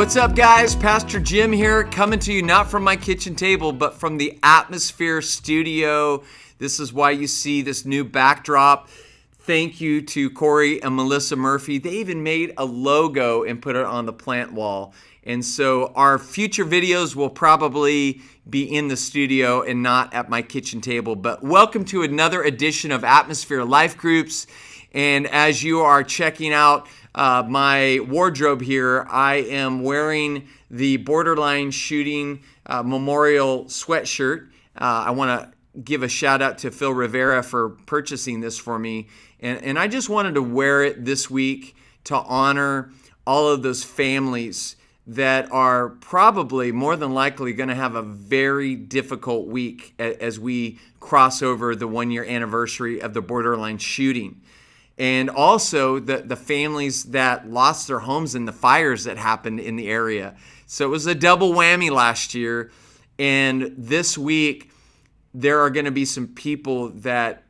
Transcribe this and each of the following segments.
What's up, guys? Pastor Jim here, coming to you not from my kitchen table, but from the Atmosphere Studio. This is why you see this new backdrop. Thank you to Corey and Melissa Murphy. They even made a logo and put it on the plant wall. And so our future videos will probably be in the studio and not at my kitchen table. But welcome to another edition of Atmosphere Life Groups. And as you are checking out my wardrobe here, I am wearing the Borderline Shooting Memorial sweatshirt. I want to give a shout out to Phil Rivera for purchasing this for me. And I just wanted to wear it this week to honor all of those families that are probably more than likely going to have a very difficult week as we cross over the 1-year anniversary of the Borderline shooting. And also the families that lost their homes in the fires that happened in the area. So it was a double whammy last year. And this week, there are going to be some people that,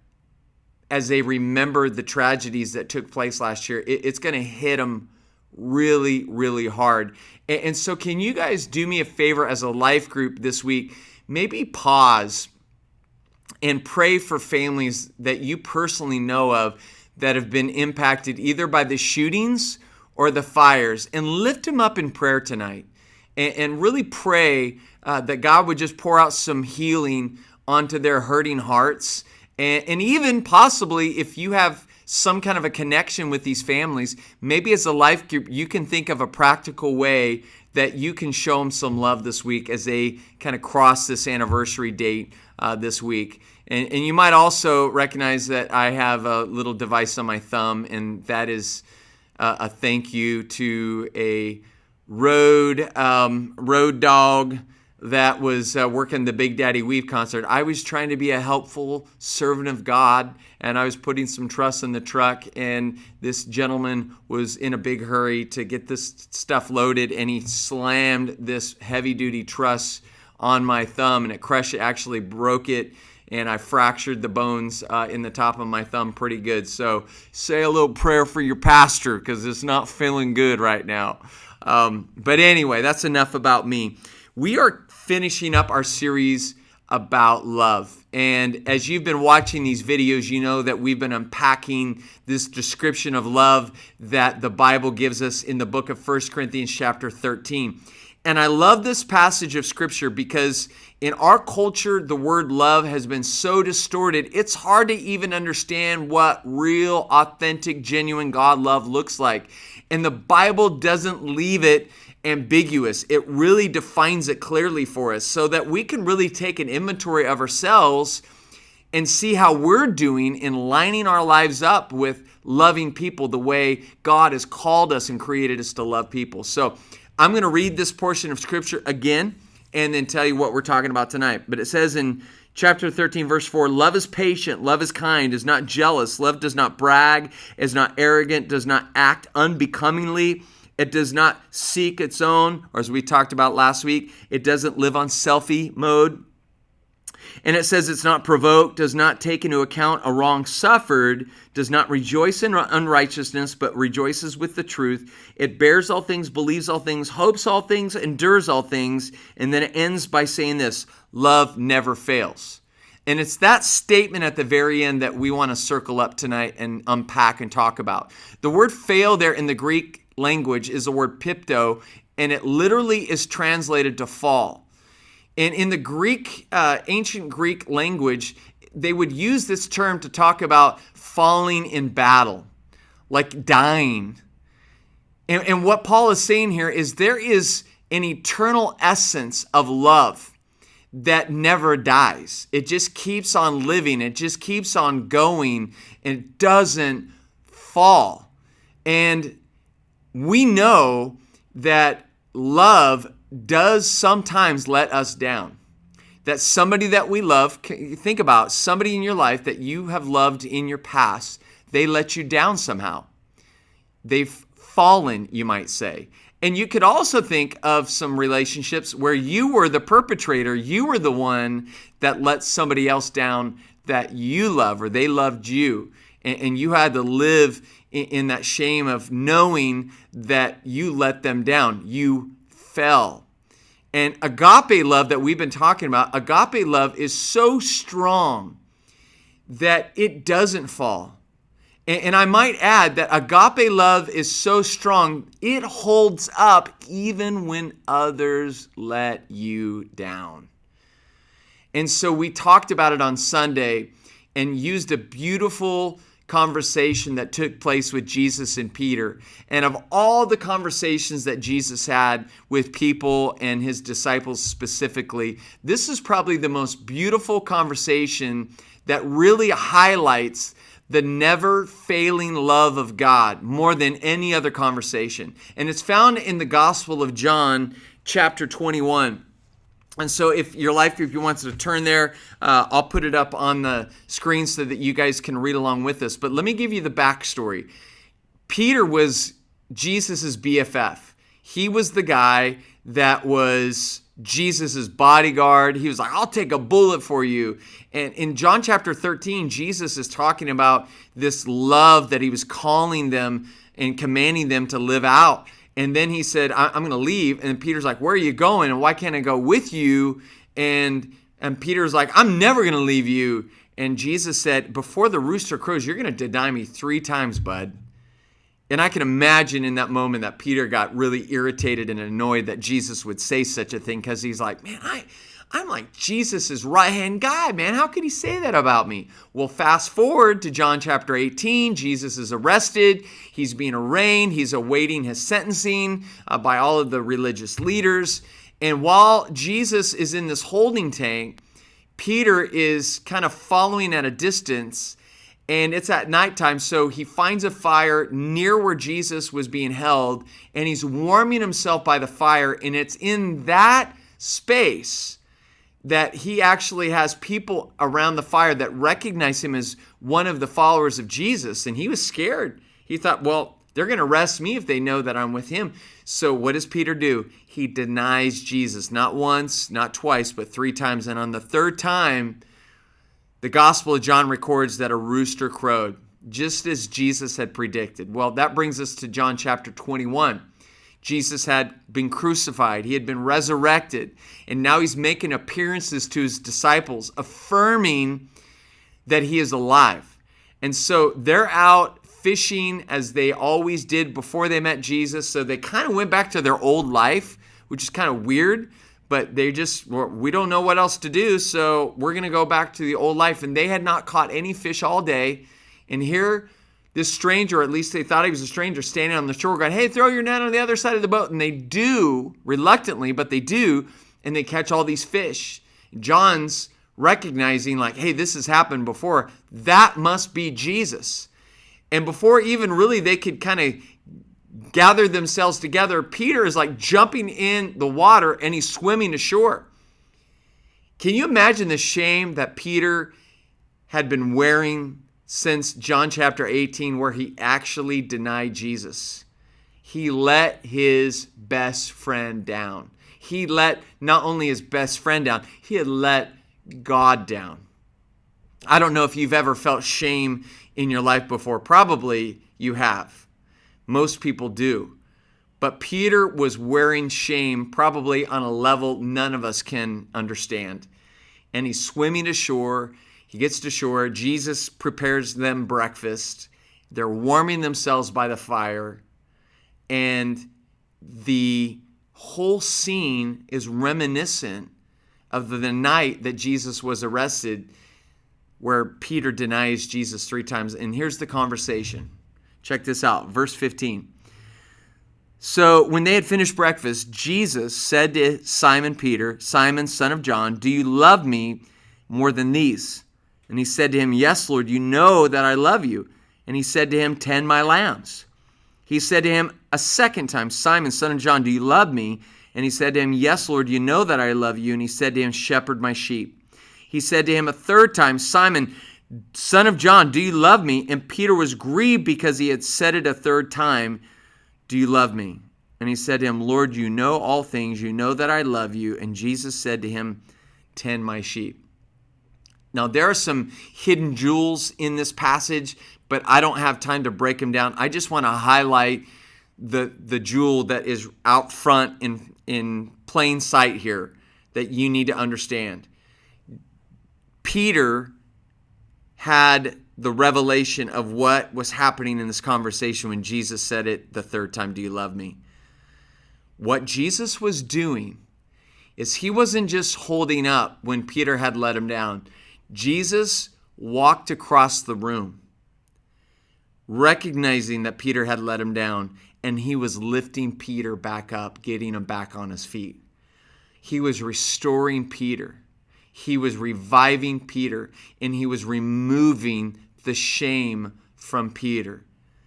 as they remember the tragedies that took place last year, it's going to hit them really, really hard. And so can you guys do me a favor as a life group this week? Maybe pause and pray for families that you personally know of that have been impacted either by the shootings or the fires, and lift them up in prayer tonight. And really pray that God would just pour out some healing onto their hurting hearts. And even possibly, if you have some kind of a connection with these families, maybe as a life group, you can think of a practical way that you can show them some love this week as they kind of cross this anniversary date this week. And you might also recognize that I have a little device on my thumb, and that is a thank you to a road dog that was working the Big Daddy Weave concert. I was trying to be a helpful servant of God, and I was putting some truss in the truck, and this gentleman was in a big hurry to get this stuff loaded, and he slammed this heavy-duty truss on my thumb, and it crushed it, actually broke it, and I fractured the bones in the top of my thumb pretty good. So say a little prayer for your pastor, because it's not feeling good right now. But anyway, that's enough about me. We are finishing up our series about love. And as you've been watching these videos, you know that we've been unpacking this description of love that the Bible gives us in the book of 1 Corinthians chapter 13. And I love this passage of Scripture because in our culture, the word love has been so distorted, it's hard to even understand what real, authentic, genuine God love looks like. And the Bible doesn't leave it ambiguous. It really defines it clearly for us so that we can really take an inventory of ourselves and see how we're doing in lining our lives up with loving people the way God has called us and created us to love people. So I'm going to read this portion of Scripture again and then tell you what we're talking about tonight. But it says in chapter 13, verse 4, love is patient, love is kind, is not jealous, love does not brag, is not arrogant, does not act unbecomingly. It does not seek its own, or as we talked about last week, it doesn't live on selfie mode. And it says it's not provoked, does not take into account a wrong suffered, does not rejoice in unrighteousness, but rejoices with the truth. It bears all things, believes all things, hopes all things, endures all things. And then it ends by saying this, love never fails. And it's that statement at the very end that we want to circle up tonight and unpack and talk about. The word fail there in the Greek language is the word pipto, and it literally is translated to fall. And in the Greek, ancient Greek language, they would use this term to talk about falling in battle, like dying. And what Paul is saying here is there is an eternal essence of love that never dies. It just keeps on living. It just keeps on going and doesn't fall. And we know that love does sometimes let us down. That somebody that we love, think about somebody in your life that you have loved in your past, they let you down somehow. They've fallen, you might say. And you could also think of some relationships where you were the perpetrator, you were the one that let somebody else down that you love or they loved you. And you had to live in that shame of knowing that you let them down. You fell. And agape love that we've been talking about, agape love is so strong that it doesn't fall. And I might add that agape love is so strong, it holds up even when others let you down. And so we talked about it on Sunday and used a beautiful conversation that took place with Jesus and Peter. And of all the conversations that Jesus had with people and his disciples specifically, this is probably the most beautiful conversation that really highlights the never failing love of God more than any other conversation. And it's found in the Gospel of John, chapter 21. And so if your life group, you want to turn there, I'll put it up on the screen so that you guys can read along with us. But let me give you the backstory. Peter was Jesus's BFF. He was the guy that was Jesus's bodyguard. He was like, I'll take a bullet for you. And in John chapter 13, Jesus is talking about this love that he was calling them and commanding them to live out. And then he said, I'm going to leave. And Peter's like, where are you going? And why can't I go with you? And Peter's like, I'm never going to leave you. And Jesus said, before the rooster crows, you're going to deny me 3 times, bud. And I can imagine in that moment that Peter got really irritated and annoyed that Jesus would say such a thing, because he's like, man, I'm like Jesus's right-hand guy, man. How could he say that about me? Well, fast forward to John chapter 18. Jesus is arrested. He's being arraigned. He's awaiting his sentencing by all of the religious leaders. And while Jesus is in this holding tank, Peter is kind of following at a distance. And it's at nighttime, so he finds a fire near where Jesus was being held, and he's warming himself by the fire, and it's in that space that he actually has people around the fire that recognize him as one of the followers of Jesus, and he was scared. He thought, well, they're going to arrest me if they know that I'm with him. So what does Peter do? He denies Jesus, not once, not twice, but 3 times, and on the 3rd time, the Gospel of John records that a rooster crowed, just as Jesus had predicted. Well, that brings us to John chapter 21. Jesus had been crucified. He had been resurrected. And now he's making appearances to his disciples, affirming that he is alive. And so they're out fishing as they always did before they met Jesus. So they kind of went back to their old life, which is kind of weird. But they just, we don't know what else to do, so we're going to go back to the old life. And they had not caught any fish all day. And here, this stranger, or at least they thought he was a stranger, standing on the shore going, hey, throw your net on the other side of the boat. And they do, reluctantly, but they do, and they catch all these fish. John's recognizing, like, hey, this has happened before. That must be Jesus. And before even really they could kind of gather themselves together, Peter is like jumping in the water and he's swimming ashore. Can you imagine the shame that Peter had been wearing since John chapter 18, where he actually denied Jesus? He let his best friend down. He let not only his best friend down, he had let God down. I don't know if you've ever felt shame in your life before. Probably you have. Most people do. But Peter was wearing shame probably on a level none of us can understand. And he's swimming ashore. He gets to shore. Jesus prepares them breakfast. They're warming themselves by the fire. And the whole scene is reminiscent of the night that Jesus was arrested, where Peter denies Jesus 3 times. And here's the conversation. Check this out, verse 15. So when they had finished breakfast, Jesus said to Simon Peter, Simon, son of John, do you love me more than these? And he said to him, yes, Lord, you know that I love you. And he said to him, tend my lambs. He said to him a second time, Simon, son of John, do you love me? And he said to him, yes, Lord, you know that I love you. And he said to him, shepherd my sheep. He said to him a third time, Simon, son of John, do you love me? And Peter was grieved because he had said it a 3rd time, do you love me? And he said to him, Lord, you know all things. You know that I love you. And Jesus said to him, tend my sheep. Now, there are some hidden jewels in this passage, but I don't have time to break them down. I just want to highlight the jewel that is out front in plain sight here that you need to understand. Peter had the revelation of what was happening in this conversation when Jesus said it the third time, "Do you love me?" What Jesus was doing is he wasn't just holding up when Peter had let him down. Jesus walked across the room, recognizing that Peter had let him down, and he was lifting Peter back up, getting him back on his feet. He was restoring Peter. He was reviving Peter, and he was removing the shame from Peter,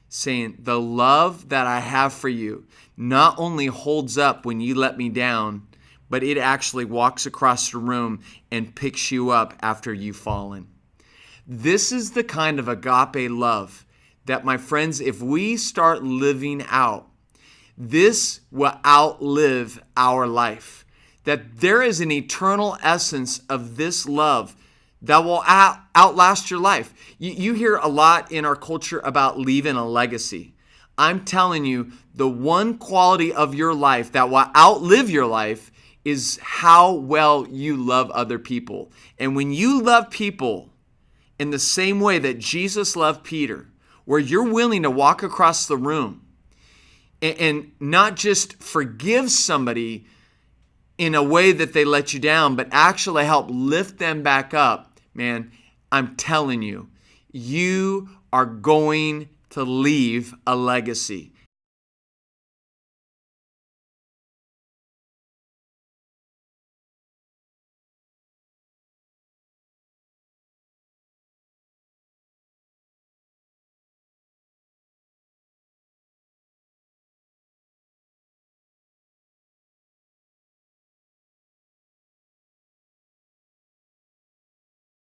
saying, "The love that I have for you not only holds up when you let me down, but it actually walks across the room and picks you up after you've fallen." This is the kind of agape love that, my friends, if we start living out, this will outlive our life. That there is an eternal essence of this love that will outlast your life. You hear a lot in our culture about leaving a legacy. I'm telling you, the one quality of your life that will outlive your life is how well you love other people. And when you love people in the same way that Jesus loved Peter, where you're willing to walk across the room and not just forgive somebody in a way that they let you down, but actually help lift them back up, man, I'm telling you, you are going to leave a legacy.